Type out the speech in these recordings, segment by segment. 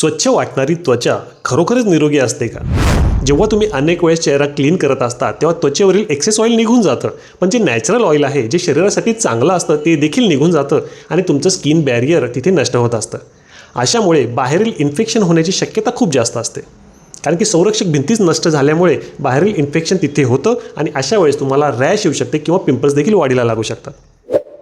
स्वच्छ वाटणारी त्वचा खरोखरच निरोगी असते का? जेव्हा तुम्ही अनेक वेळेस चेहरा क्लीन करत असता तेव्हा त्वचेवरील एक्सेस ऑइल निघून जातं, पण जे नॅचरल ऑइल आहे जे शरीरासाठी चांगलं असतं ते देखील निघून जातं आणि तुमचं स्किन बॅरियर तिथे नष्ट होत असतं. अशामुळे बाहेरील इन्फेक्शन होण्याची शक्यता खूप जास्त असते, कारण की संरक्षक भिंतीच नष्ट झाल्यामुळे बाहेरील इन्फेक्शन तिथे होतं आणि अशा वेळेस तुम्हाला रॅश येऊ शकते किंवा पिंपल्स देखील वाढीला लागू शकतात.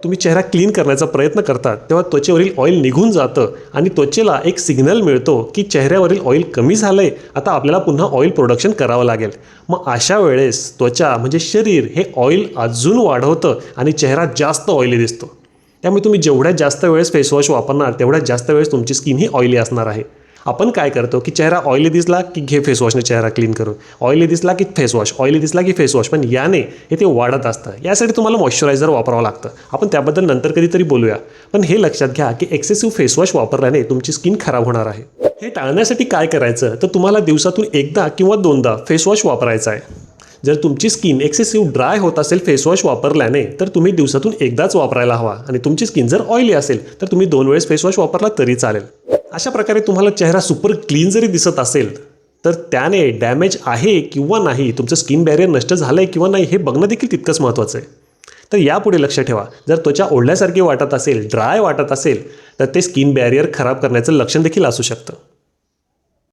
तुम्ही चेहरा क्लीन करण्याचा प्रयत्न करतात तेव्हा त्वचेवरील ऑइल निघून जातं आणि त्वचेला एक सिग्नल मिळतो की चेहऱ्यावरील ऑइल कमी झालं आहे, आता आपल्याला पुन्हा ऑइल प्रोडक्शन करावं लागेल. मग अशा वेळेस त्वचा म्हणजे शरीर हे ऑइल अजून वाढवतं आणि चेहरा जास्त ऑइली दिसतो. त्यामुळे तुम्ही जेवढ्यात जास्त वेळेस फेसवॉश वापरणार तेवढ्यात जास्त वेळेस तुमची स्किन ही ऑइली असणार आहे. आपण काय करतो की चेहरा ऑइली दिसला की घे फेसवॉशने चेहरा क्लीन करून, ऑइली दिसला की फेसवॉश, ऑइली दिसला की फेसवॉश, पण याने हे ते वाढत असतं. यासाठी तुम्हाला मॉइश्चरायझर वापरावं लागतं. आपण त्याबद्दल नंतर कधीतरी बोलूया. पण हे लक्षात घ्या की एक्सेसिव्ह फेसवॉश वापरल्याने तुमची स्किन खराब होणार आहे. हे टाळण्यासाठी काय करायचं तर तुम्हाला दिवसातून एकदा किंवा दोनदा फेसवॉश वापरायचा आहे. जर तुमची स्किन एक्सेसिव्ह ड्राय होत असेल फेसवॉश वापरल्याने तर तुम्ही दिवसातून एकदाच वापरायला हवा, आणि तुमची स्किन जर ऑइली असेल तर तुम्ही 2 वेळेस फेसवॉश वापरला तरी चालेल. अशा प्रकारे तुम्हाला चेहरा सुपर क्लीन जरी दिसत असेल तर त्याने डॅमेज आहे किंवा नाही, तुमचं स्किन बॅरियर नष्ट झालं आहे किंवा नाही हे बघणं देखील तितकंच महत्त्वाचं आहे. तर यापुढे लक्ष ठेवा, जर त्वचा ओढल्यासारखी वाटत असेल, ड्राय वाटत असेल तर ते स्किन बॅरियर खराब करण्याचं लक्षण देखील असू शकतं.